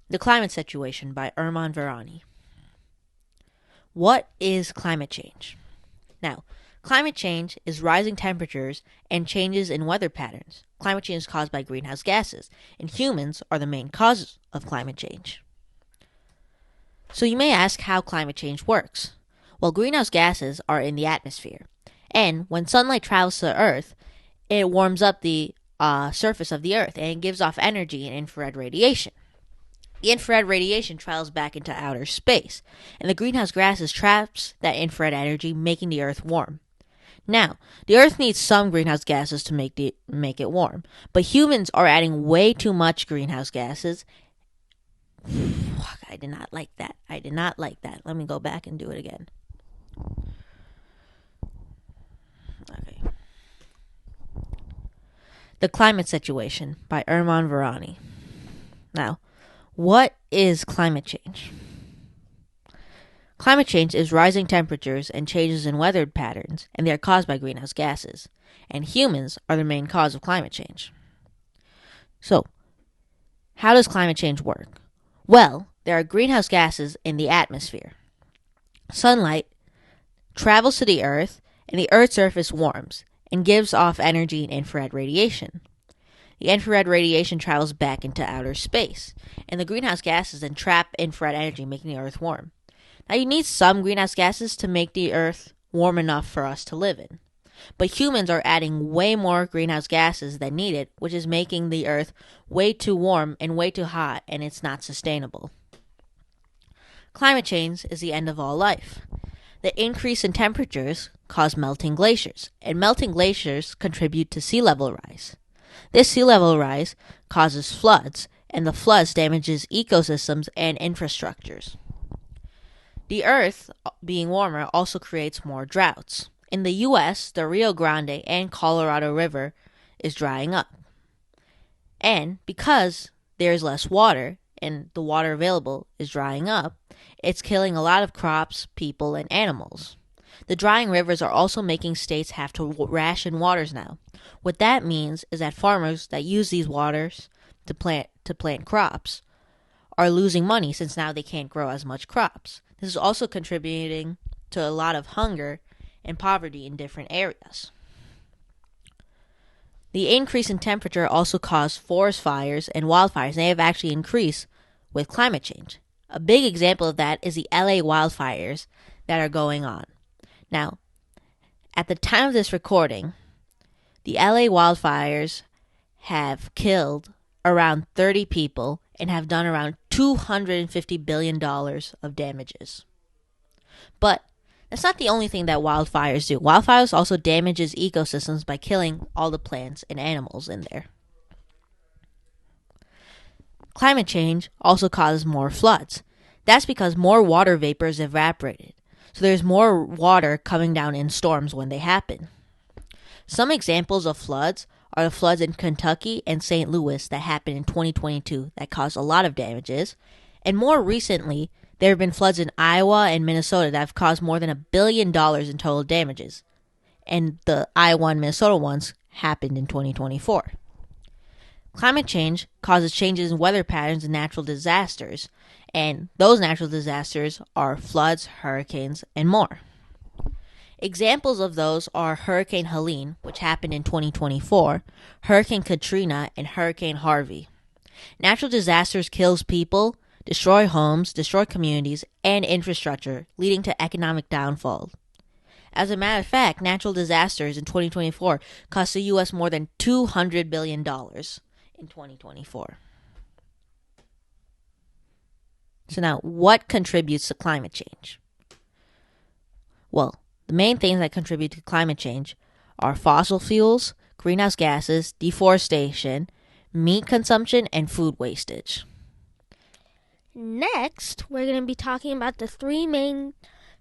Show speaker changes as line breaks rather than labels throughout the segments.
The Climate Situation by Armaan Virani. What is climate change? Now, climate change is rising temperatures and changes in weather patterns. Climate change is caused by greenhouse gases, and humans are the main cause of climate change. So you may ask how climate change works. Well, greenhouse gases are in the atmosphere, and when sunlight travels to the Earth, it warms up the surface of the Earth, and it gives off energy and infrared radiation. The infrared radiation travels back into outer space, and the greenhouse gases traps that infrared energy, making the Earth warm. Now, the Earth needs some greenhouse gases to make it warm, but humans are adding way too much greenhouse gases. I did not like that. Let me go back and do it again. Okay. The Climate Situation by Armaan Virani. Now, what is climate change? Climate change is rising temperatures and changes in weather patterns, and they are caused by greenhouse gases, and humans are the main cause of climate change. So, how does climate change work? Well, there are greenhouse gases in the atmosphere. Sunlight travels to the Earth, and the Earth's surface warms and gives off energy and infrared radiation. The infrared radiation travels back into outer space, and the greenhouse gases then trap infrared energy, making the Earth warm. Now, you need some greenhouse gases to make the Earth warm enough for us to live in. But humans are adding way more greenhouse gases than needed, which is making the Earth way too warm and way too hot, and it's not sustainable. Climate change is the end of all life. The increase in temperatures cause melting glaciers, and melting glaciers contribute to sea level rise. This sea level rise causes floods, and the floods damages ecosystems and infrastructures. The Earth being warmer also creates more droughts. In the U.S., the Rio Grande and Colorado River is drying up. And because there is less water and the water available is drying up, it's killing a lot of crops, people, and animals. The drying rivers are also making states have to ration waters now. What that means is that farmers that use these waters to plant crops are losing money since now they can't grow as much crops. This is also contributing to a lot of hunger and poverty in different areas. The increase in temperature also caused forest fires and wildfires, and they have actually increased with climate change. A big example of that is the LA wildfires that are going on. Now, at the time of this recording, the LA wildfires have killed around 30 people and have done around $250 billion of damages. But that's not the only thing that wildfires do. Wildfires also damages ecosystems by killing all the plants and animals in there. Climate change also causes more floods. That's because more water vapor is evaporated. So there's more water coming down in storms when they happen. Some examples of floods are the floods in Kentucky and St. Louis that happened in 2022 that caused a lot of damages. And more recently, there have been floods in Iowa and Minnesota that have caused more than $1 billion in total damages. And the Iowa and Minnesota ones happened in 2024. Climate change causes changes in weather patterns and natural disasters. And those natural disasters are floods, hurricanes, and more. Examples of those are Hurricane Helene, which happened in 2024, Hurricane Katrina, and Hurricane Harvey. Natural disasters kills people, destroy homes, destroy communities, and infrastructure, leading to economic downfall. As a matter of fact, natural disasters in 2024 cost the U.S. more than $200 billion in 2024. So now, what contributes to climate change? Well, the main things that contribute to climate change are fossil fuels, greenhouse gases, deforestation, meat consumption, and food wastage.
Next, we're going to be talking about the three main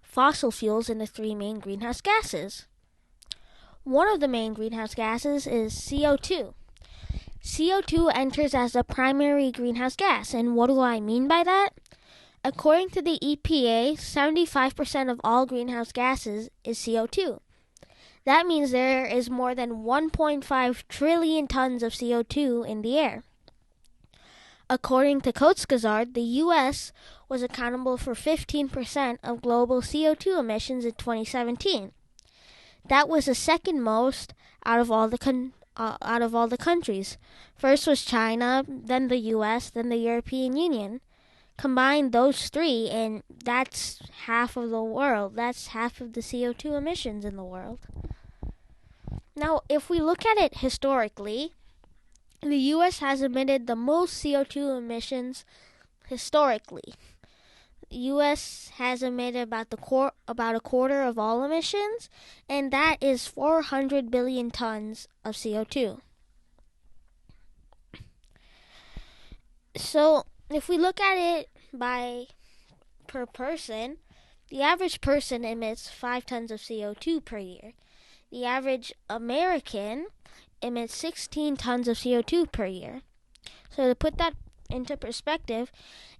fossil fuels and the three main greenhouse gases. One of the main greenhouse gases is CO2. CO2 enters as a primary greenhouse gas, and what do I mean by that? According to the EPA, 75% of all greenhouse gases is CO2. That means there is more than 1.5 trillion tons of CO2 in the air. According to Coast-Gazard, the U.S. was accountable for 15% of global CO2 emissions in 2017. That was the second most out of all the countries. First was China, then the U.S., then the European Union. Combine those three, and that's half of the world. That's half of the CO2 emissions in the world. Now, if we look at it historically, the U.S. has emitted the most CO2 emissions historically. The U.S. has emitted about a quarter of all emissions, and that is 400 billion tons of CO2. So, if we look at it per person, the average person emits 5 tons of CO2 per year. The average American emits 16 tons of CO2 per year. So to put that into perspective,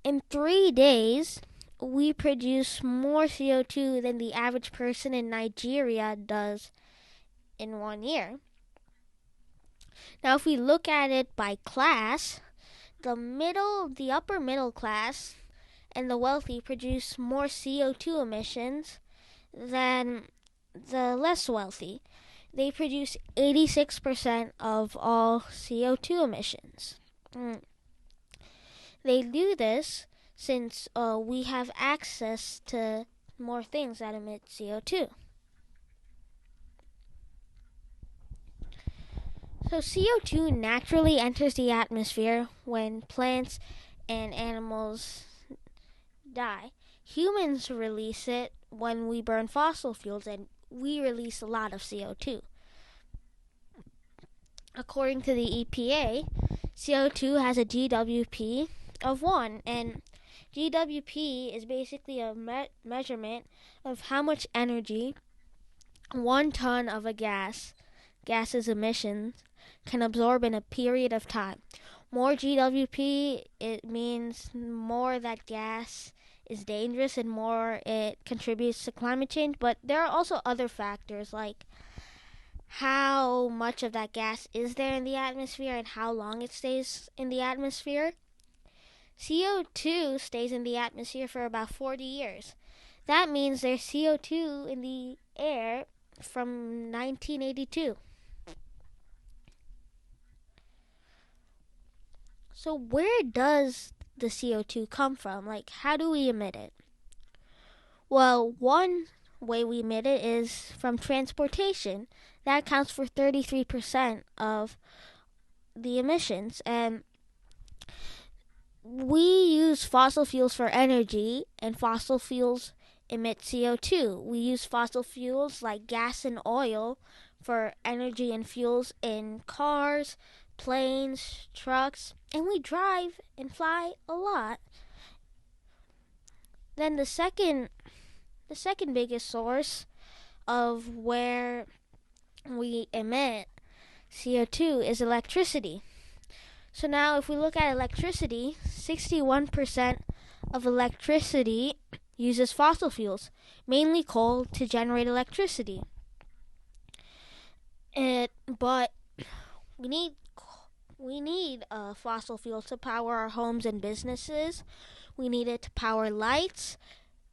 in 3 days, we produce more CO2 than the average person in Nigeria does in 1 year. Now, if we look at it by class, the upper middle class and the wealthy produce more CO2 emissions than the less wealthy. They produce 86% of all CO2 emissions. They do this since we have access to more things that emit CO2. So CO2 naturally enters the atmosphere when plants and animals die. Humans release it when we burn fossil fuels, and we release a lot of CO2. According to the EPA, CO2 has a GWP of 1, and GWP is basically a measurement of how much energy 1 ton of a gas's emissions can absorb in a period of time. More GWP, it means more that gas is dangerous and more it contributes to climate change. But there are also other factors like how much of that gas is there in the atmosphere and how long it stays in the atmosphere. CO2 stays in the atmosphere for about 40 years. That means there's CO2 in the air from 1982. So where does the CO2 come from? Like, how do we emit it? Well, one way we emit it is from transportation. That accounts for 33% of the emissions. And we use fossil fuels for energy, and fossil fuels emit CO2. We use fossil fuels like gas and oil for energy and fuels in cars, planes, trucks, and we drive and fly a lot. Then the second biggest source of where we emit CO2 is electricity. So now if we look at electricity, 61% of electricity uses fossil fuels, mainly coal, to generate electricity. But we need fossil fuels to power our homes and businesses. We need it to power lights,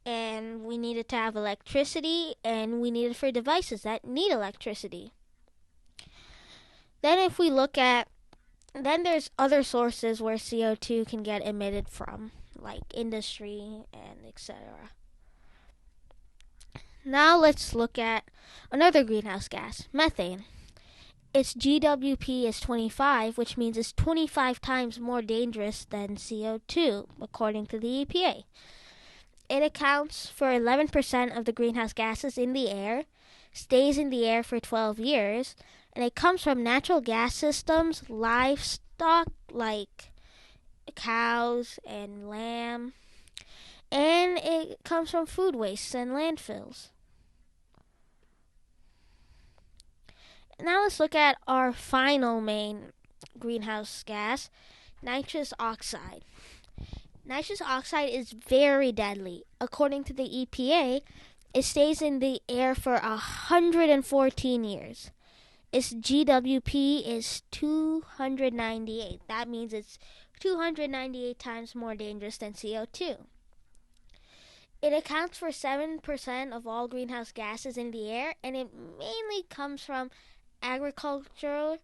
and we need it to have electricity, and we need it for devices that need electricity. Then if we look at, then there's other sources where CO2 can get emitted from, like industry and etc. Now let's look at another greenhouse gas, methane. Its GWP is 25, which means it's 25 times more dangerous than CO2, according to the EPA. It accounts for 11% of the greenhouse gases in the air, stays in the air for 12 years, and it comes from natural gas systems, livestock like cows and lamb, and it comes from food waste and landfills. Now let's look at our final main greenhouse gas, nitrous oxide. Nitrous oxide is very deadly. According to the EPA, it stays in the air for 114 years. Its GWP is 298. That means it's 298 times more dangerous than CO2. It accounts for 7% of all greenhouse gases in the air, and it mainly comes from agriculture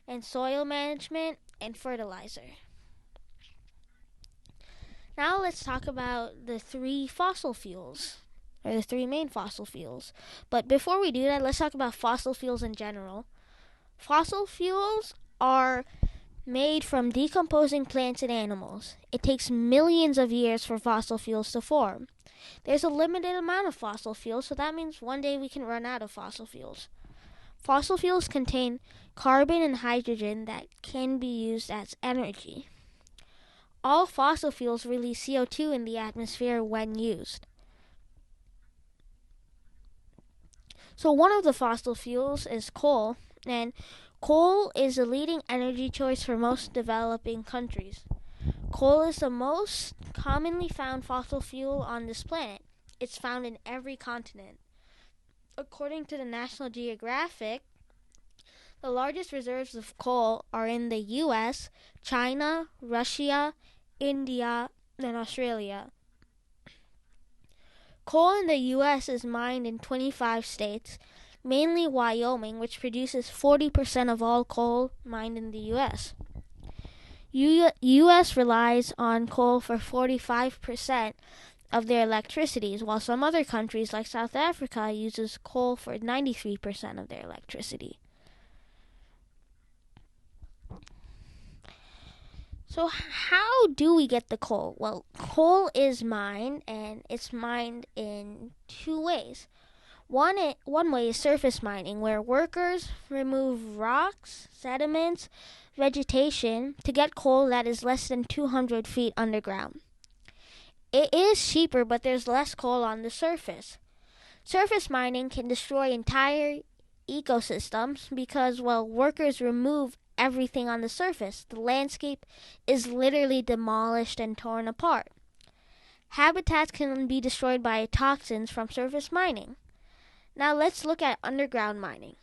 and soil management and fertilizer. Now let's talk about the three fossil fuels, or the three main fossil fuels. But before we do that, let's talk about fossil fuels in general. Fossil fuels are made from decomposing plants and animals. It takes millions of years for fossil fuels to form. There's a limited amount of fossil fuels, so that means one day we can run out of fossil fuels. Fossil fuels contain carbon and hydrogen that can be used as energy. All fossil fuels release CO2 in the atmosphere when used. So one of the fossil fuels is coal, and coal is a leading energy choice for most developing countries. Coal is the most commonly found fossil fuel on this planet. It's found in every continent. According to the National Geographic, the largest reserves of coal are in the US, China, Russia, India, and Australia. Coal in the U.S. is mined in 25 states, mainly Wyoming, which produces 40% of all coal mined in the U.S. U.S. relies on coal for 45% of their electricity, while some other countries like South Africa uses coal for 93% of their electricity. So how do we get the coal? Well, coal is mined, and it's mined in two ways. One way is surface mining, where workers remove rocks, sediments, vegetation to get coal that is less than 200 feet underground. It is cheaper, but there's less coal on the surface. Surface mining can destroy entire ecosystems because, well, workers remove everything on the surface. The landscape is literally demolished and torn apart. Habitats can be destroyed by toxins from surface mining. Now let's look at underground mining.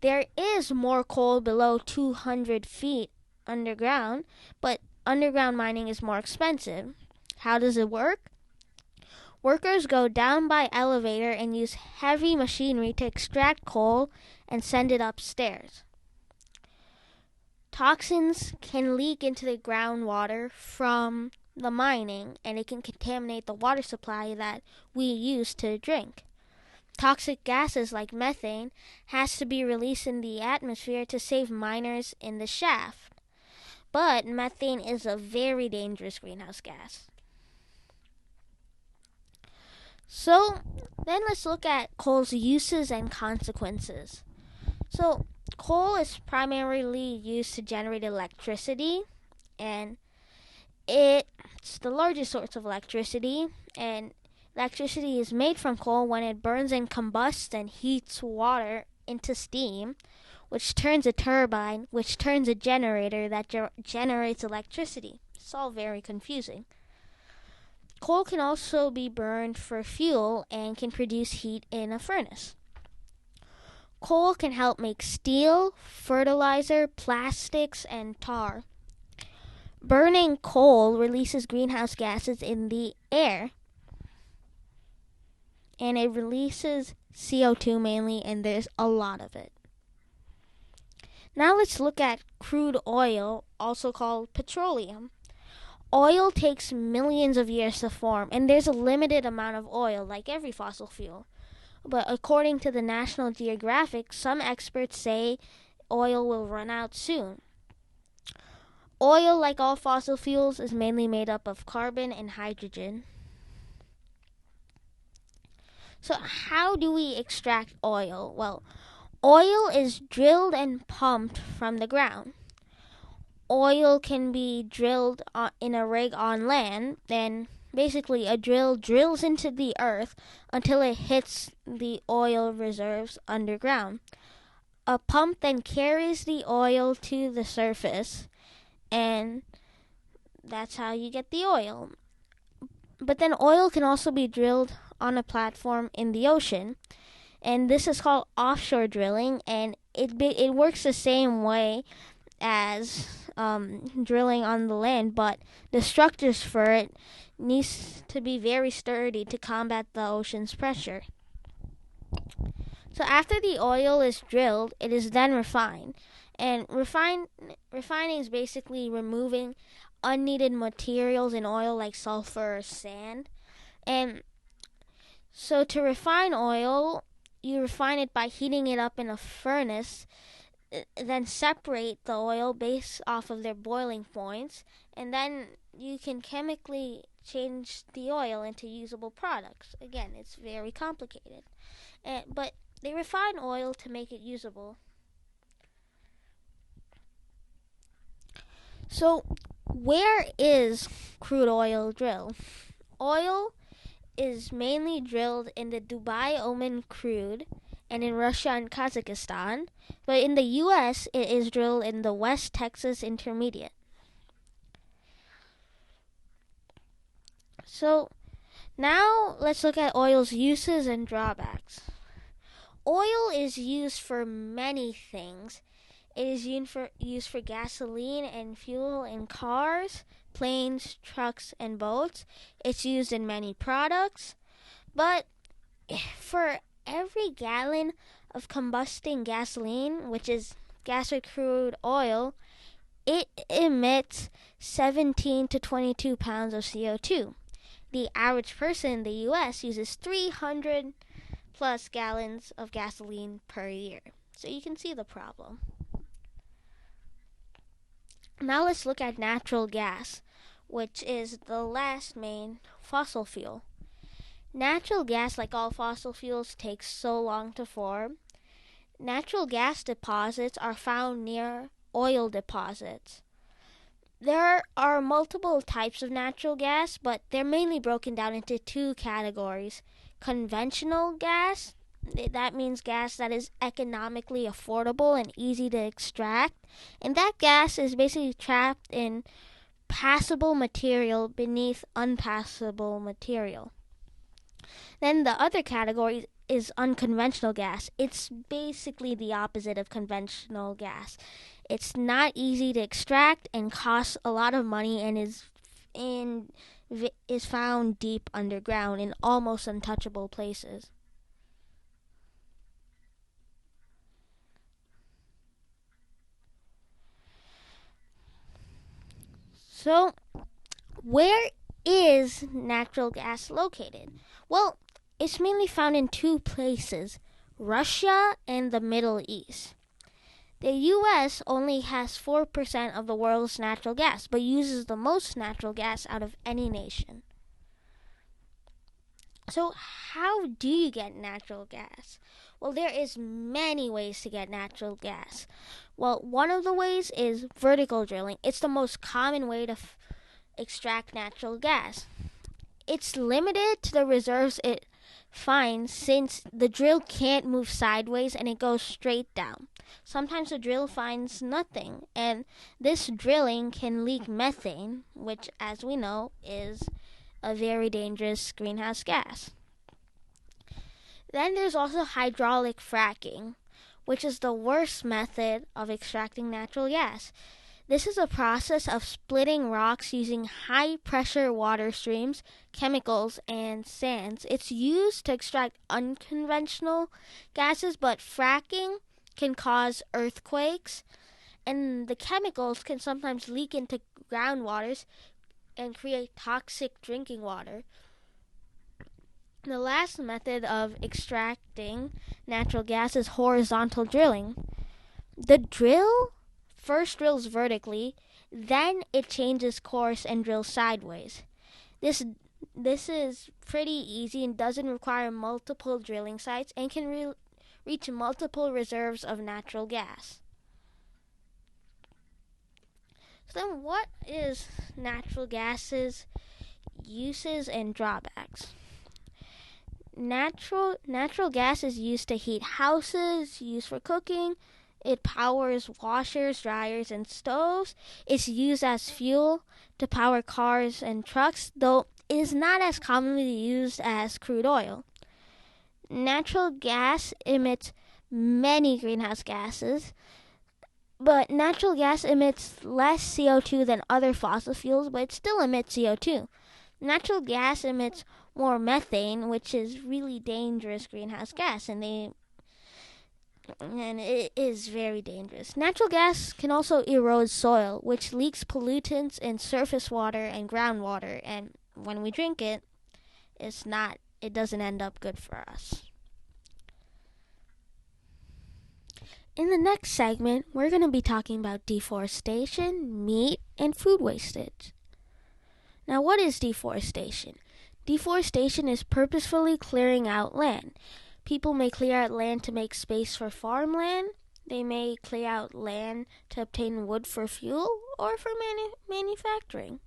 There is more coal below 200 feet underground, but underground mining is more expensive. How does it work? Workers go down by elevator and use heavy machinery to extract coal and send it upstairs. Toxins can leak into the groundwater from the mining, and it can contaminate the water supply that we use to drink. Toxic gases like methane has to be released in the atmosphere to save miners in the shaft. But methane is a very dangerous greenhouse gas. So then let's look at coal's uses and consequences. So coal is primarily used to generate electricity, and it's the largest source of electricity, and electricity is made from coal when it burns and combusts and heats water into steam, which turns a turbine, which turns a generator that generates electricity. It's all very confusing. Coal can also be burned for fuel and can produce heat in a furnace. Coal can help make steel, fertilizer, plastics, and tar. Burning coal releases greenhouse gases in the air, and it releases CO2 mainly, and there's a lot of it. Now let's look at crude oil, also called petroleum. Oil takes millions of years to form, and there's a limited amount of oil, like every fossil fuel. But according to the National Geographic, some experts say oil will run out soon. Oil, like all fossil fuels, is mainly made up of carbon and hydrogen. So how do we extract oil? Well, oil is drilled and pumped from the ground. Oil can be drilled in a rig on land, and basically a drill drills into the earth until it hits the oil reserves underground. A pump then carries the oil to the surface, and that's how you get the oil. But then oil can also be drilled on a platform in the ocean, and this is called offshore drilling, and it works the same way as drilling on the land, but the structures for it needs to be very sturdy to combat the ocean's pressure. So after the oil is drilled, it is then refined. And refining is basically removing unneeded materials in oil like sulfur or sand. And so to refine oil, you refine it by heating it up in a furnace, then separate the oil based off of their boiling points, and then you can chemically change the oil into usable products. Again, it's very complicated. But they refine oil to make it usable. So, where is crude oil drilled? Oil is mainly drilled in the Dubai Oman crude and in Russia and Kazakhstan, but in the US it is drilled in the West Texas Intermediate. So now let's look at oil's uses and drawbacks. Oil is used for many things. It is used for gasoline and fuel in cars, planes, trucks, and boats. It's used in many products. But for every gallon of combusting gasoline, which is gas or crude oil, it emits 17 to 22 pounds of CO2. The average person in the US uses 300 plus gallons of gasoline per year. So you can see the problem. Now let's look at natural gas, which is the last main fossil fuel. Natural gas, like all fossil fuels, takes so long to form. Natural gas deposits are found near oil deposits. There are multiple types of natural gas, but they're mainly broken down into two categories. Conventional gas, that means gas that is economically affordable and easy to extract. And that gas is basically trapped in passable material beneath unpassable material. Then the other category is unconventional gas. It's basically the opposite of conventional gas. It's not easy to extract and costs a lot of money and is found deep underground in almost untouchable places. So, where is natural gas located? Well, it's mainly found in two places, Russia and the Middle East. The US only has 4% of the world's natural gas, but uses the most natural gas out of any nation. So how do you get natural gas? Well, there is many ways to get natural gas. Well, one of the ways is vertical drilling. It's the most common way to extract natural gas. It's limited to the reserves it finds since the drill can't move sideways and it goes straight down. Sometimes the drill finds nothing, and this drilling can leak methane, which, as we know, is a very dangerous greenhouse gas. Then there's also hydraulic fracking, which is the worst method of extracting natural gas. This is a process of splitting rocks using high-pressure water streams, chemicals, and sands. It's used to extract unconventional gases, but fracking can cause earthquakes, and the chemicals can sometimes leak into groundwaters and create toxic drinking water. The last method of extracting natural gas is horizontal drilling. The drill first drills vertically, then it changes course and drills sideways. This is pretty easy and doesn't require multiple drilling sites and can reach multiple reserves of natural gas. So then what is natural gas's uses and drawbacks? Natural gas is used to heat houses, used for cooking. It powers washers, dryers, and stoves. It's used as fuel to power cars and trucks, though it is not as commonly used as crude oil. Natural gas emits many greenhouse gases. But natural gas emits less CO2 than other fossil fuels, but it still emits CO2. Natural gas emits more methane, which is really dangerous greenhouse gas, and it is very dangerous. Natural gas can also erode soil, which leaks pollutants in surface water and groundwater, and when we drink it, it doesn't end up good for us. In the next segment, we're going to be talking about deforestation, meat, and food wastage. Now, what is deforestation? Deforestation is purposefully clearing out land. People may clear out land to make space for farmland. They may clear out land to obtain wood for fuel or for manufacturing.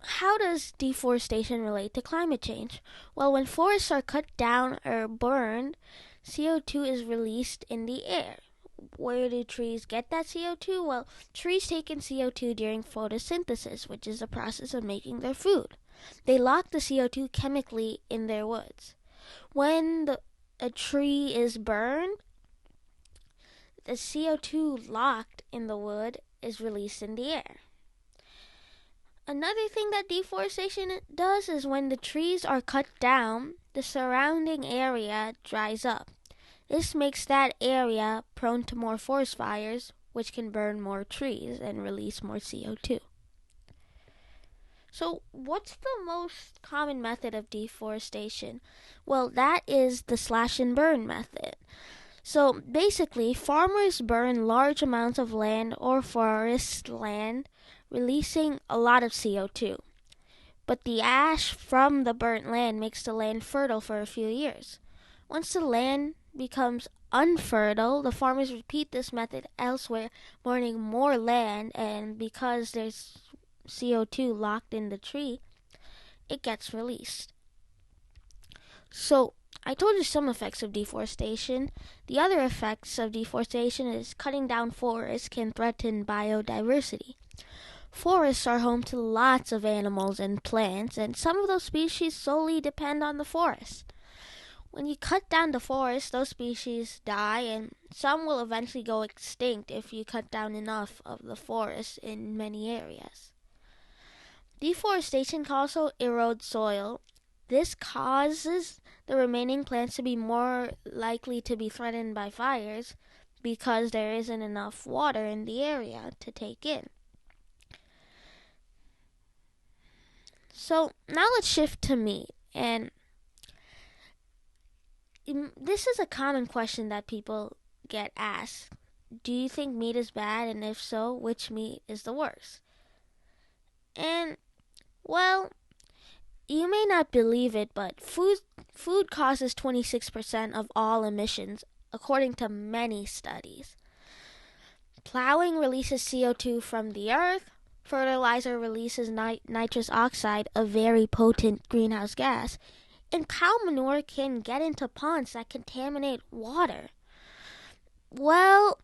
How does deforestation relate to climate change? Well, when forests are cut down or burned, CO2 is released in the air. Where do trees get that CO2? Well, trees take in CO2 during photosynthesis, which is the process of making their food. They lock the CO2 chemically in their woods. When a tree is burned, the CO2 locked in the wood is released in the air. Another thing that deforestation does is when the trees are cut down, the surrounding area dries up. This makes that area prone to more forest fires, which can burn more trees and release more CO2. So, what's the most common method of deforestation? Well, that is the slash and burn method. So, basically, farmers burn large amounts of land or forest land, releasing a lot of CO2. But the ash from the burnt land makes the land fertile for a few years. Once the land becomes unfertile, the farmers repeat this method elsewhere, burning more land, and because there's CO2 locked in the tree, it gets released. So, I told you some effects of deforestation. The other effects of deforestation is cutting down forests can threaten biodiversity. Forests are home to lots of animals and plants, and some of those species solely depend on the forest. When you cut down the forest, those species die, and some will eventually go extinct if you cut down enough of the forest in many areas. Deforestation can also erode soil. This causes the remaining plants to be more likely to be threatened by fires because there isn't enough water in the area to take in. So now let's shift to meat. And this is a common question that people get asked. Do you think meat is bad? And if so, which meat is the worst? And, well, you may not believe it, but food causes 26% of all emissions, according to many studies. Plowing releases CO2 from the earth. Fertilizer releases nitrous oxide, a very potent greenhouse gas. And cow manure can get into ponds that contaminate water. Well,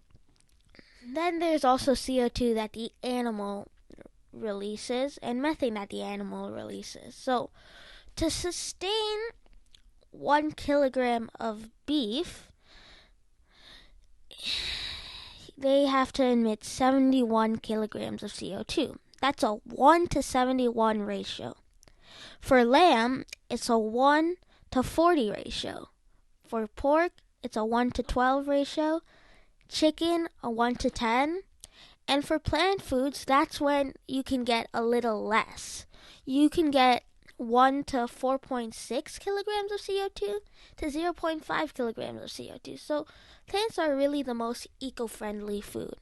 then there's also CO2 that the animal releases and methane that the animal releases. So, to sustain 1 kilogram of beef, they have to emit 71 kilograms of CO2. That's a 1 to 71 ratio. For lamb, it's a 1 to 40 ratio. For pork, it's a 1 to 12 ratio. Chicken, a 1 to 10. And for plant foods, that's when you can get a little less. You can get 1 to 4.6 kilograms of CO2 to 0.5 kilograms of CO2. So plants are really the most eco-friendly food.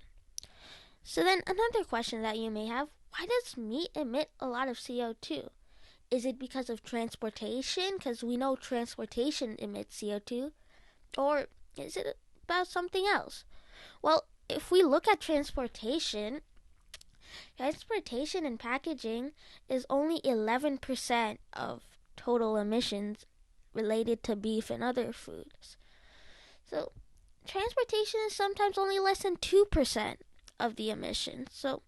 So then another question that you may have, why does meat emit a lot of CO2? Is it because of transportation? Because we know transportation emits CO2. Or is it about something else? Well, if we look at transportation and packaging is only 11% of total emissions related to beef and other foods. So, transportation is sometimes only less than 2% of the emissions. So,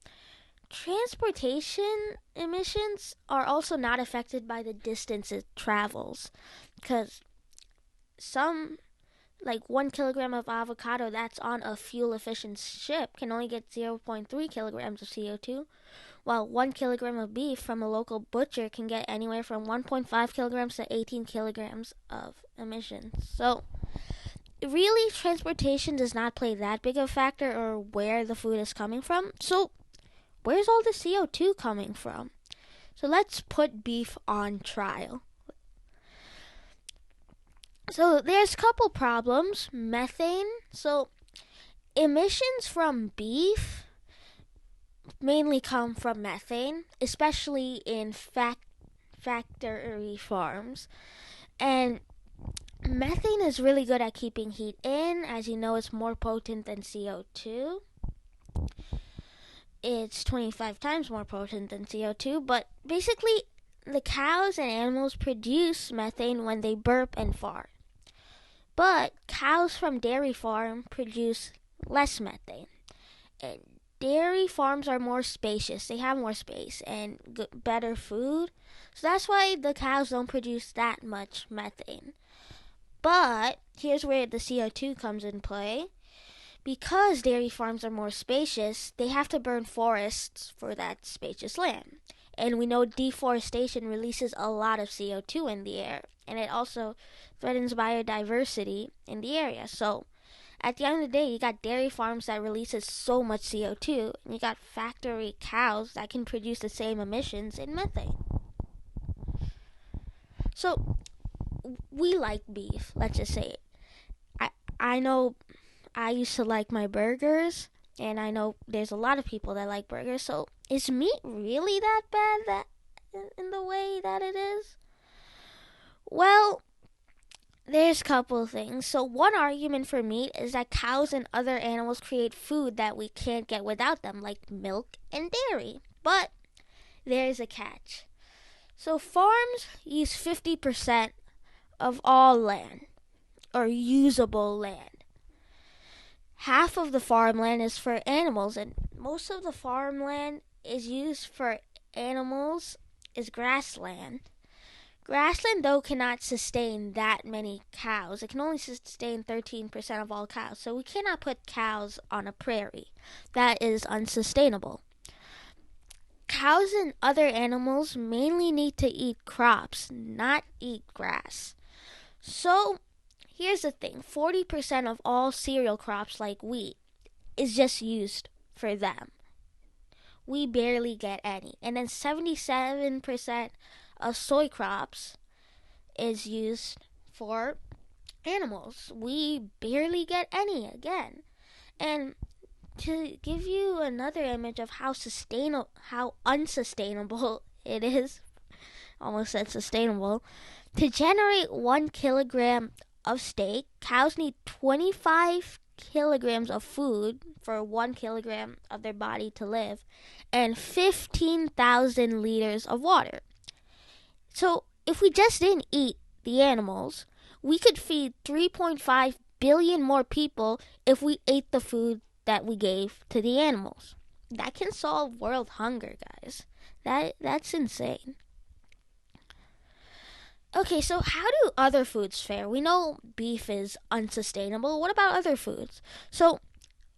transportation emissions are also not affected by the distance it travels, because some like 1 kilogram of avocado that's on a fuel efficient ship can only get 0.3 kilograms of CO2, while 1 kilogram of beef from a local butcher can get anywhere from 1.5 kilograms to 18 kilograms of emissions. So, really, transportation does not play that big of a factor or where the food is coming from. So, where's all the CO2 coming from? So, let's put beef on trial. So, there's a couple problems. Methane. So, emissions from beef mainly come from methane, especially in factory farms. And methane is really good at keeping heat in. As you know, it's more potent than CO2. It's 25 times more potent than CO2, but basically, the cows and animals produce methane when they burp and fart. But cows from dairy farm produce less methane. And dairy farms are more spacious. They have more space and better food. So that's why the cows don't produce that much methane. But here's where the CO2 comes in play. Because dairy farms are more spacious, they have to burn forests for that spacious land. And we know deforestation releases a lot of CO2 in the air, and it also threatens biodiversity in the area. So, at the end of the day, you got dairy farms that releases so much CO2, and you got factory cows that can produce the same emissions in methane. So, we like beef, let's just say it. I know I used to like my burgers, and I know there's a lot of people that like burgers. So, is meat really that bad that in the way that it is? Well, there's a couple of things. So, one argument for meat is that cows and other animals create food that we can't get without them, like milk and dairy. But there's a catch. So, farms use 50% of all land, or usable land. Half of the farmland is for animals, and most of the farmland is used for animals is grassland. Grassland, though, cannot sustain that many cows. It can only sustain 13% of all cows. So we cannot put cows on a prairie. That is unsustainable. Cows and other animals mainly need to eat crops, not eat grass. So here's the thing. 40% of all cereal crops like wheat is just used for them. We barely get any. And then 77% of soy crops is used for animals. We barely get any again. And to give you another image of how unsustainable it is, almost said sustainable, to generate 1 kilogram of steak, cows need 25 kilograms of food for 1 kilogram of their body to live, and 15,000 liters of water. So if we just didn't eat the animals, we could feed 3.5 billion more people if we ate the food that we gave to the animals. That can solve world hunger, guys. That's insane. Okay, so how do other foods fare? We know beef is unsustainable. What about other foods? So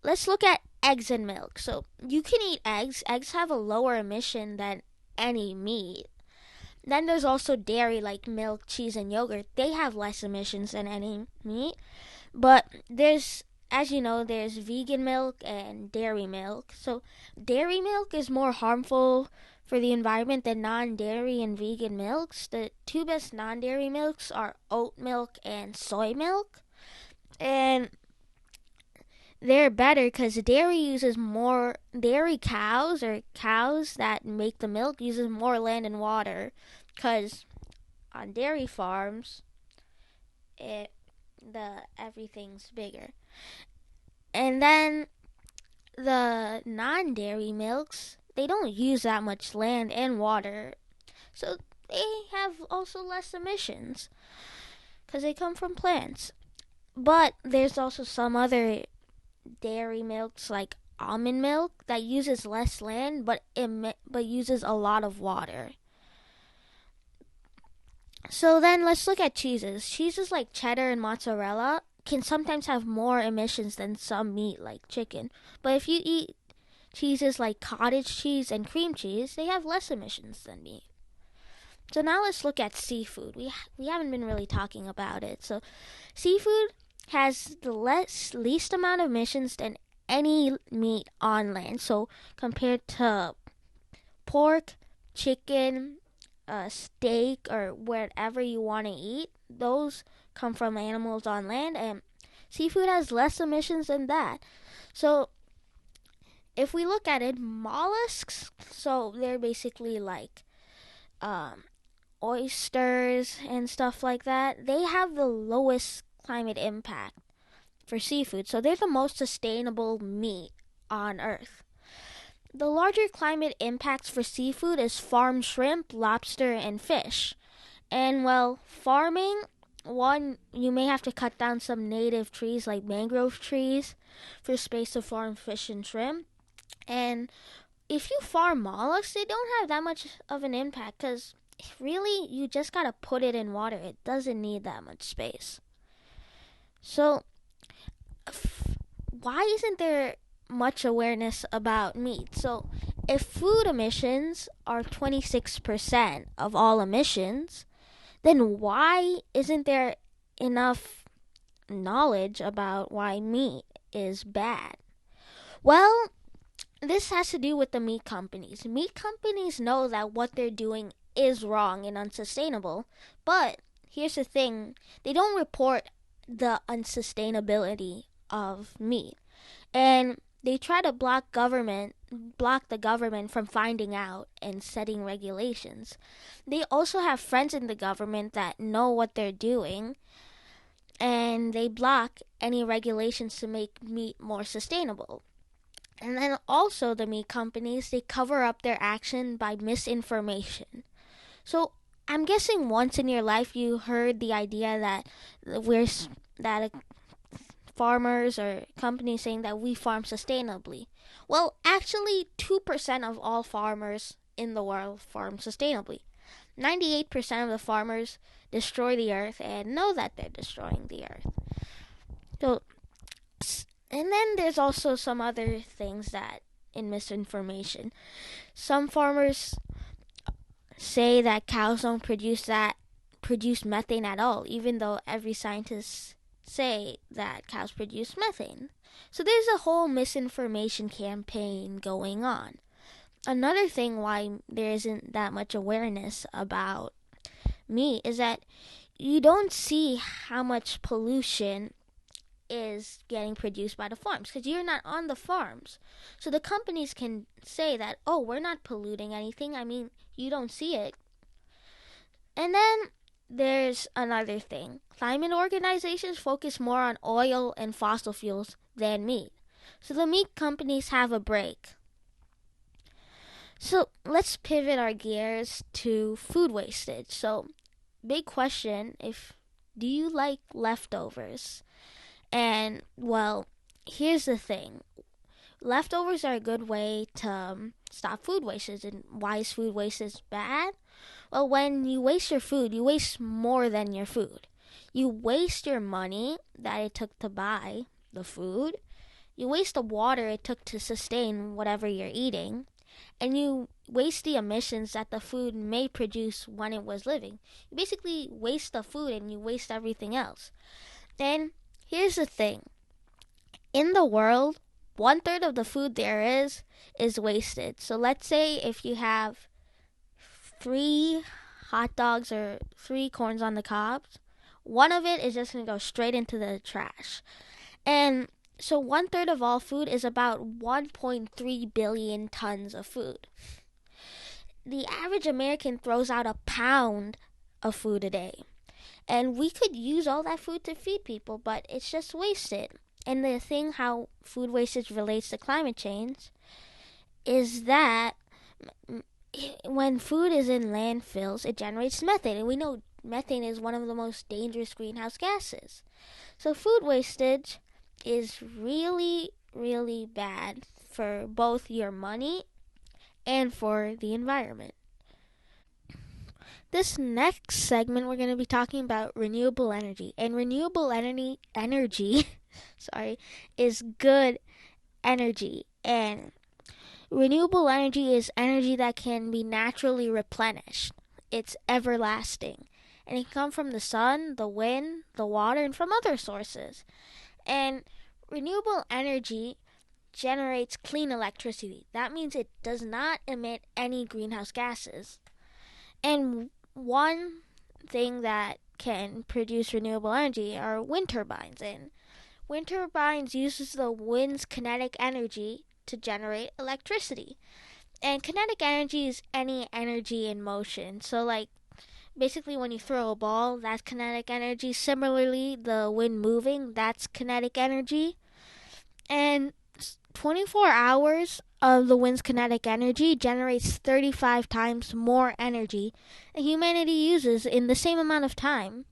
let's look at eggs and milk. So you can eat eggs. Eggs have a lower emission than any meat. Then there's also dairy like milk, cheese, and yogurt. They have less emissions than any meat. But there's, as you know, there's vegan milk and dairy milk. So dairy milk is more harmful for the environment than non-dairy and vegan milks. The two best non-dairy milks are oat milk and soy milk. And they're better because dairy cows or cows that make the milk uses more land and water, because on dairy farms everything's bigger. And then the non-dairy milks, they don't use that much land and water, so they have also less emissions because they come from plants. But there's also some other dairy milks like almond milk that uses less land but uses a lot of water. So then let's look at cheeses. Cheeses like cheddar and mozzarella can sometimes have more emissions than some meat like chicken. But if you eat cheeses like cottage cheese and cream cheese, they have less emissions than meat. So now let's look at seafood. We haven't been really talking about it. So seafood has the least amount of emissions than any meat on land. So compared to pork, chicken, steak, or whatever you want to eat, those come from animals on land, and seafood has less emissions than that. So if we look at it, mollusks, so they're basically like um, oysters and stuff like that, they have the lowest climate impact for seafood. So they're the most sustainable meat on Earth. The larger climate impacts for seafood is farmed shrimp, lobster, and fish. And well, farming, one, you may have to cut down some native trees like mangrove trees for space to farm fish and shrimp. And if you farm mollusks, they don't have that much of an impact because really you just gotta put it in water. It doesn't need that much space. So, why isn't there much awareness about meat? So, if food emissions are 26% of all emissions, then why isn't there enough knowledge about why meat is bad? Well, this has to do with the meat companies. Meat companies know that what they're doing is wrong and unsustainable, but here's the thing, they don't report the unsustainability of meat. And they try to block the government from finding out and setting regulations. They also have friends in the government that know what they're doing, and they block any regulations to make meat more sustainable. And then also the meat companies, they cover up their action by misinformation. So I'm guessing once in your life you heard the idea that farmers or companies saying that we farm sustainably. Well, actually 2% of all farmers in the world farm sustainably. 98% of the farmers destroy the earth and know that they're destroying the earth. So, and then there's also some other things that in misinformation. Some farmers say that cows don't produce methane at all, even though every scientist say that cows produce methane. So there's a whole misinformation campaign going on. Another thing why there isn't that much awareness about meat is that you don't see how much pollution is getting produced by the farms because you're not on the farms. So the companies can say that, oh, we're not polluting anything. I mean, you don't see it. And then there's another thing. Climate organizations focus more on oil and fossil fuels than meat. So the meat companies have a break. So let's pivot our gears to food wastage. So big question, do you like leftovers? And well, here's the thing. Leftovers are a good way to stop food wastage. And why is food wastage bad? Well, when you waste your food, you waste more than your food. You waste your money that it took to buy the food. You waste the water it took to sustain whatever you're eating. And you waste the emissions that the food may produce when it was living. You basically waste the food and you waste everything else. Then, here's the thing. In the world, 1/3 of the food there is wasted. So let's say if you have 3 hot dogs or 3 corns on the cobs, one of it is just going to go straight into the trash. And so 1/3 of all food is about 1.3 billion tons of food. The average American throws out a pound of food a day. And we could use all that food to feed people, but it's just wasted. And the thing how food wastage relates to climate change is that when food is in landfills, it generates methane. And we know methane is one of the most dangerous greenhouse gases. So food wastage is really, really bad for both your money and for the environment. This next segment, we're going to be talking about renewable energy. And renewable energy sorry, is good energy. And renewable energy is energy that can be naturally replenished. It's everlasting. And it can come from the sun, the wind, the water, and from other sources. And renewable energy generates clean electricity. That means it does not emit any greenhouse gases. And one thing that can produce renewable energy are wind turbines. And wind turbines uses the wind's kinetic energy to generate electricity. And kinetic energy is any energy in motion. So like basically when you throw a ball, that's kinetic energy. Similarly, the wind moving, that's kinetic energy. And 24 hours of the wind's kinetic energy generates 35 times more energy than humanity uses in the same amount of time.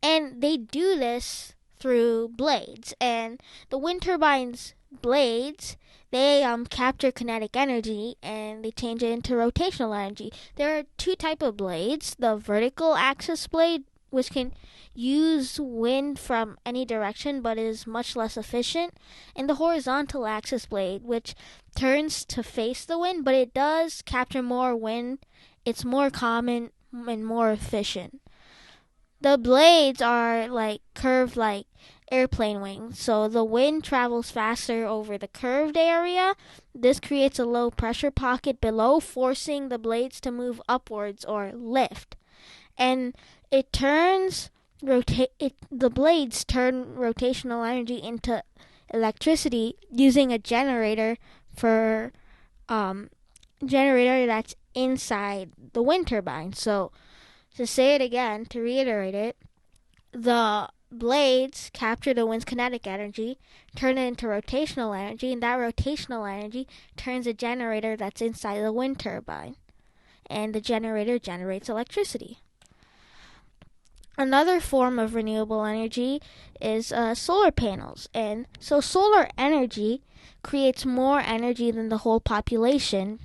And they do this through blades. And the wind turbines blades, they capture kinetic energy and they change it into rotational energy. There are two types of blades: the vertical axis blade, which can use wind from any direction but is much less efficient, and the horizontal axis blade, which turns to face the wind, but it does capture more wind. It's more common and more efficient. The blades are like curved like airplane wings, so the wind travels faster over the curved area. This creates a low pressure pocket below, forcing the blades to move upwards or lift. And the blades turn rotational energy into electricity using a generator that's inside the wind turbine. So to say it again, to reiterate it, the blades capture the wind's kinetic energy, turn it into rotational energy, and that rotational energy turns a generator that's inside the wind turbine. And the generator generates electricity. Another form of renewable energy is solar panels. And so solar energy creates more energy than the whole population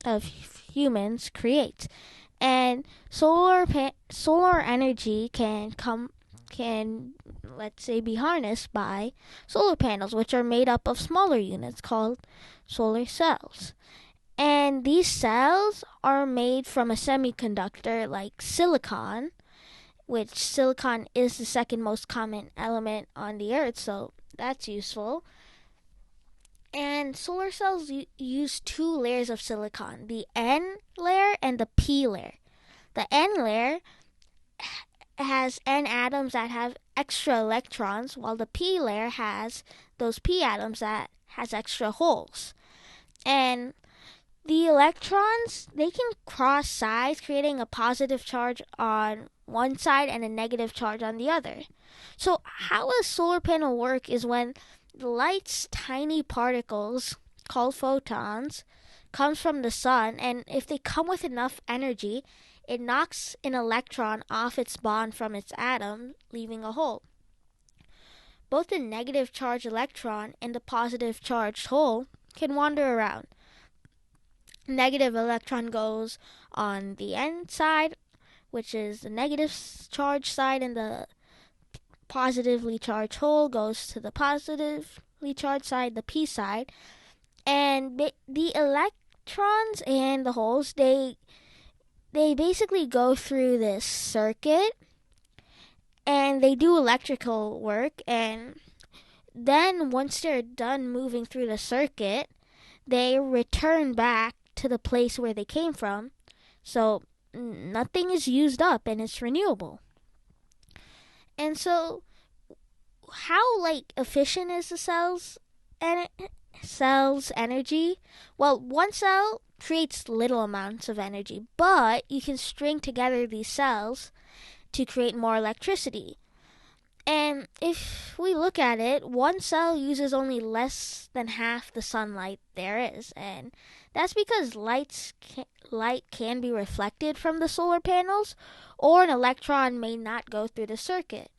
of humans creates. And solar energy can let's say be harnessed by solar panels, which are made up of smaller units called solar cells. And these cells are made from a semiconductor like silicon, which silicon is the second most common element on the earth, so that's useful. And solar cells use two layers of silicon, the N layer and the P layer. The N layer has N atoms that have extra electrons, while the P layer has those P atoms that has extra holes. And the electrons, they can cross sides, creating a positive charge on one side and a negative charge on the other. So how a solar panel works is when the light's tiny particles, called photons, comes from the sun, and if they come with enough energy, it knocks an electron off its bond from its atom, leaving a hole. Both the negative charged electron and the positive charged hole can wander around. Negative electron goes on the N side, which is the negative charged side, and the positively charged hole goes to the positively charged side, the P side. And the electrons and the holes, they basically go through this circuit and they do electrical work, and then once they're done moving through the circuit, they return back to the place where they came from. So nothing is used up and it's renewable. And so how efficient is the cell's energy? Well, one cell creates little amounts of energy, but you can string together these cells to create more electricity. And if we look at it, one cell uses only less than half the sunlight there is, and that's because light can be reflected from the solar panels, or an electron may not go through the circuit.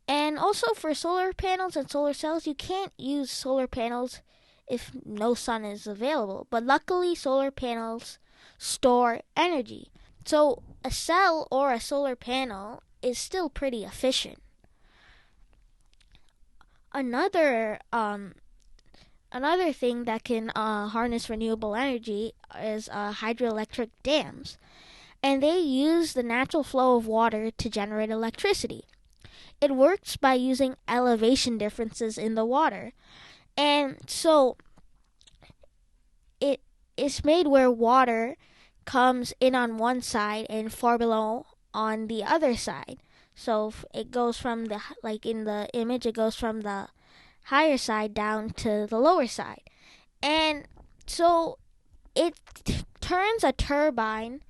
And also for solar panels and solar cells, you can't use solar panels if no sun is available. But luckily, solar panels store energy. So a cell or a solar panel is still pretty efficient. Another another thing that can harness renewable energy is hydroelectric dams, and they use the natural flow of water to generate electricity. It works by using elevation differences in the water, and so it is made where water comes in on one side and far below on the other side. So it goes from the, like in the image, it goes from the higher side down to the lower side. And so it turns a turbine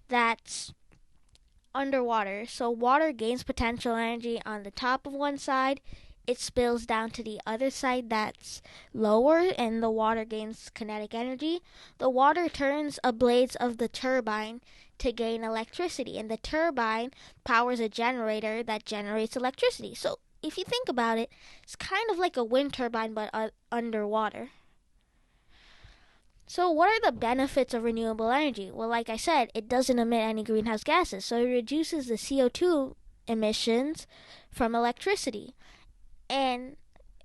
that's underwater. So water gains potential energy on the top of one side, it spills down to the other side that's lower, and the water gains kinetic energy. The water turns a blades of the turbine to gain electricity, and the turbine powers a generator that generates electricity. So if you think about it, it's kind of like a wind turbine but underwater. So, what are the benefits of renewable energy? Well, like I said, it doesn't emit any greenhouse gases, so it reduces the CO2 emissions from electricity. And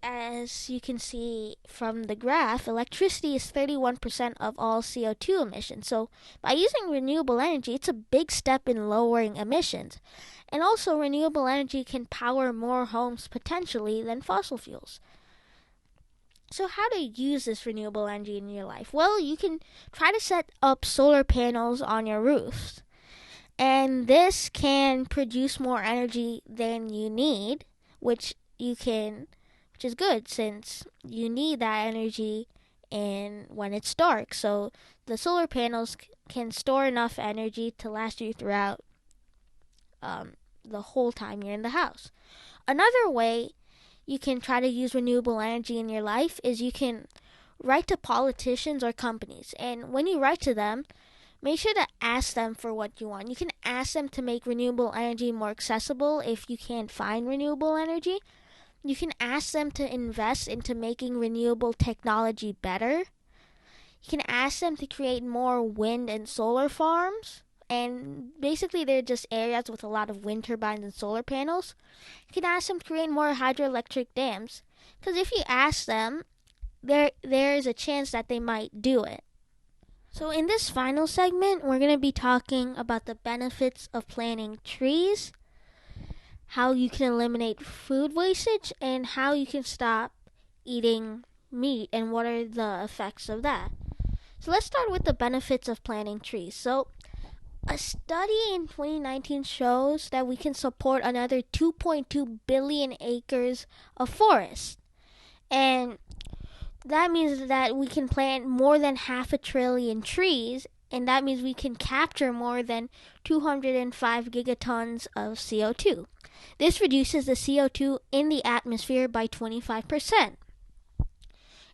as you can see from the graph, electricity is 31% of all CO2 emissions. So, by using renewable energy, it's a big step in lowering emissions. And also, renewable energy can power more homes potentially than fossil fuels. So, how to use this renewable energy in your life? Well, you can try to set up solar panels on your roofs, and this can produce more energy than you need, which is good since you need that energy in when it's dark. So, the solar panels can store enough energy to last you throughout the whole time you're in the house. Another way you can try to use renewable energy in your life is you can write to politicians or companies. And when you write to them, make sure to ask them for what you want. You can ask them to make renewable energy more accessible if you can't find renewable energy. You can ask them to invest into making renewable technology better. You can ask them to create more wind and solar farms. And basically, they're just areas with a lot of wind turbines and solar panels. You can ask them to create more hydroelectric dams. Because if you ask them, there's a chance that they might do it. So, in this final segment, we're going to be talking about the benefits of planting trees, how you can eliminate food wastage, and how you can stop eating meat, and what are the effects of that. So, let's start with the benefits of planting trees. So, a study in 2019 shows that we can support another 2.2 billion acres of forest. And that means that we can plant more than 500,000,000,000 trees, and that means we can capture more than 205 gigatons of CO2. This reduces the CO2 in the atmosphere by 25%.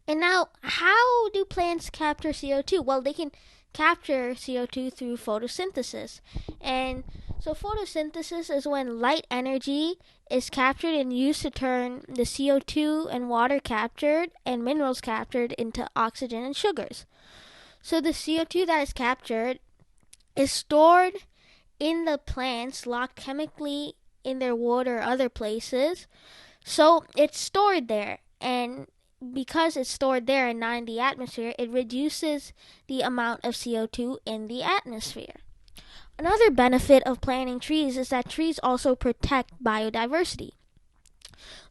And now, how do plants capture CO2? Well, they can capture CO2 through photosynthesis. And so photosynthesis is when light energy is captured and used to turn the CO2 and water captured and minerals captured into oxygen and sugars. So the CO2 that is captured is stored in the plants, locked chemically in their wood or other places. So it's stored there, and because it's stored there and not in the atmosphere, it reduces the amount of CO2 in the atmosphere. Another benefit of planting trees is that trees also protect biodiversity.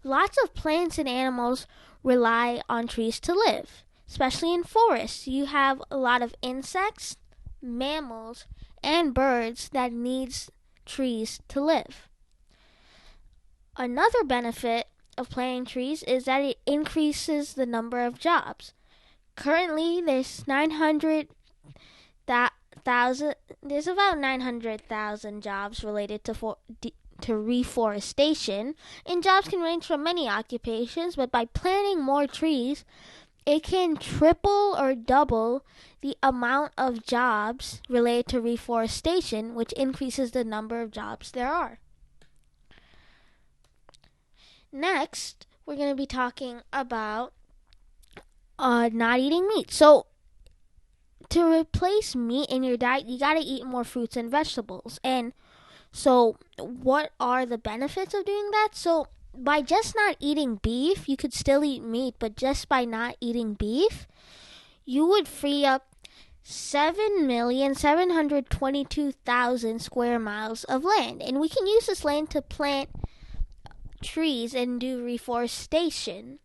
Lots of plants and animals rely on trees to live, especially in forests. You have a lot of insects, mammals, and birds that needs trees to live. Another benefit of planting trees is that it increases the number of jobs. Currently, there's about 900,000 jobs related to reforestation, and jobs can range from many occupations, but by planting more trees, it can triple or double the amount of jobs related to reforestation, which increases the number of jobs there are. Next, we're going to be talking about not eating meat. So, to replace meat in your diet, you got to eat more fruits and vegetables. And so, what are the benefits of doing that? So, by just not eating beef, you could still eat meat, but just by not eating beef, you would free up 7,722,000 square miles of land. And we can use this land to plant trees and do reforestation.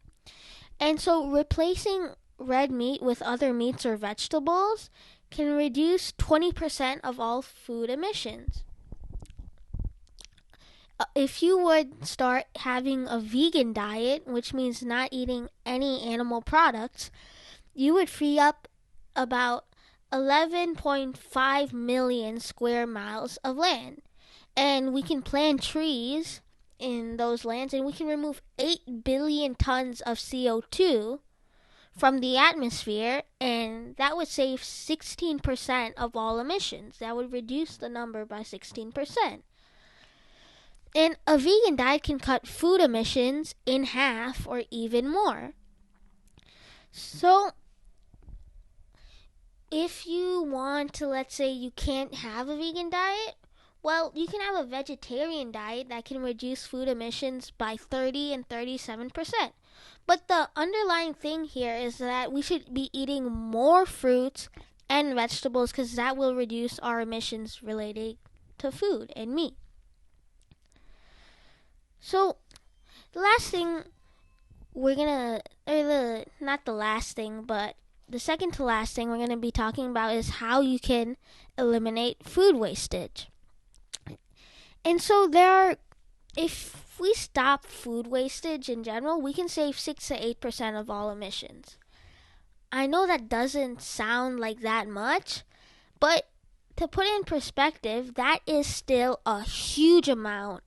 And so, replacing red meat with other meats or vegetables can reduce 20% of all food emissions. If you would start having a vegan diet, which means not eating any animal products, you would free up about 11.5 million square miles of land. And we can plant trees in those lands, and we can remove 8 billion tons of CO2 from the atmosphere, and that would save 16% of all emissions. That would reduce the number by 16%. And a vegan diet can cut food emissions in half or even more. So, if you want to, let's say you can't have a vegan diet, well, you can have a vegetarian diet that can reduce food emissions by 30 and 37%. But the underlying thing here is that we should be eating more fruits and vegetables because that will reduce our emissions related to food and meat. So, the last thing not the last thing, but the second to last thing we're going to be talking about is how you can eliminate food wastage. And so if we stop food wastage in general, we can save 6 to 8% of all emissions. I know that doesn't sound like that much, but to put it in perspective, that is still a huge amount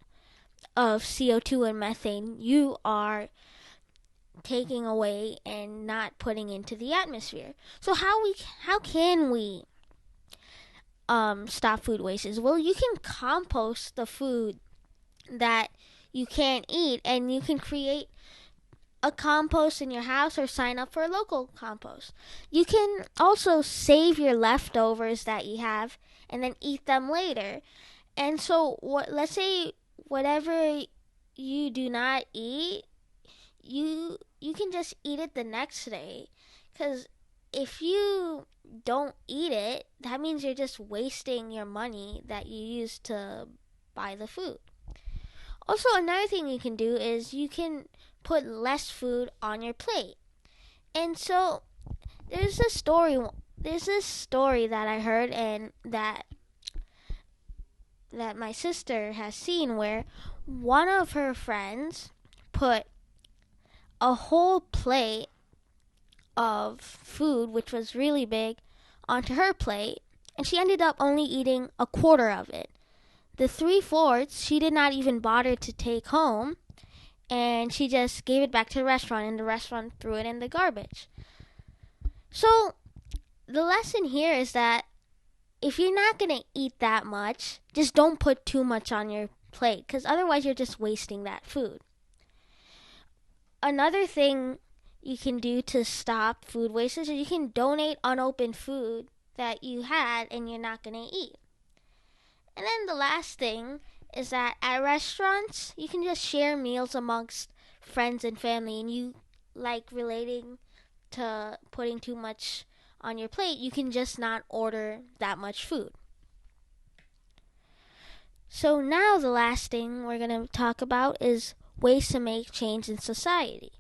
of CO2 and methane you are taking away and not putting into the atmosphere. So how can we stop food wastage? Well, you can compost the food that you can't eat, and you can create a compost in your house or sign up for a local compost. You can also save your leftovers that you have and then eat them later. And so let's say whatever you do not eat, you can just eat it the next day, because if you don't eat it, that means you're just wasting your money that you used to buy the food. Also, another thing you can do is you can put less food on your plate. And so there's this story that I heard and that my sister has seen, where one of her friends put a whole plate of food, which was really big, onto her plate, and she ended up only eating a quarter of it. The 3/4 she did not even bother to take home, and she just gave it back to the restaurant, and the restaurant threw it in the garbage. So the lesson here is that if you're not going to eat that much, just don't put too much on your plate, because otherwise you're just wasting that food. Another thing you can do to stop food wastage is you can donate unopened food that you had and you're not going to eat. And then the last thing is that at restaurants, you can just share meals amongst friends and family, and you like relating to putting too much on your plate, you can just not order that much food. So now the last thing we're going to talk about is ways to make change in society.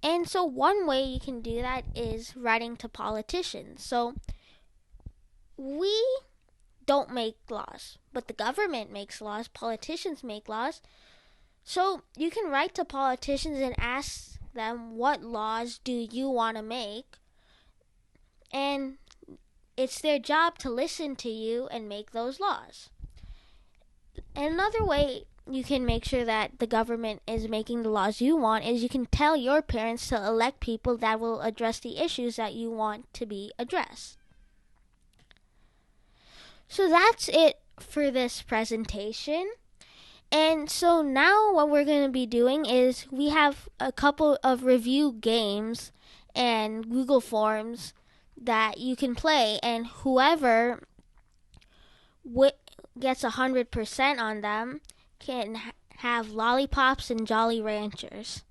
And so one way you can do that is writing to politicians. So we don't make laws, but the government makes laws, politicians make laws. So you can write to politicians and ask them, what laws do you want to make? And it's their job to listen to you and make those laws. And another way you can make sure that the government is making the laws you want is you can tell your parents to elect people that will address the issues that you want to be addressed. So that's it for this presentation. And so now what we're going to be doing is we have a couple of review games and Google Forms that you can play, and whoever gets 100% on them can have lollipops and Jolly Ranchers.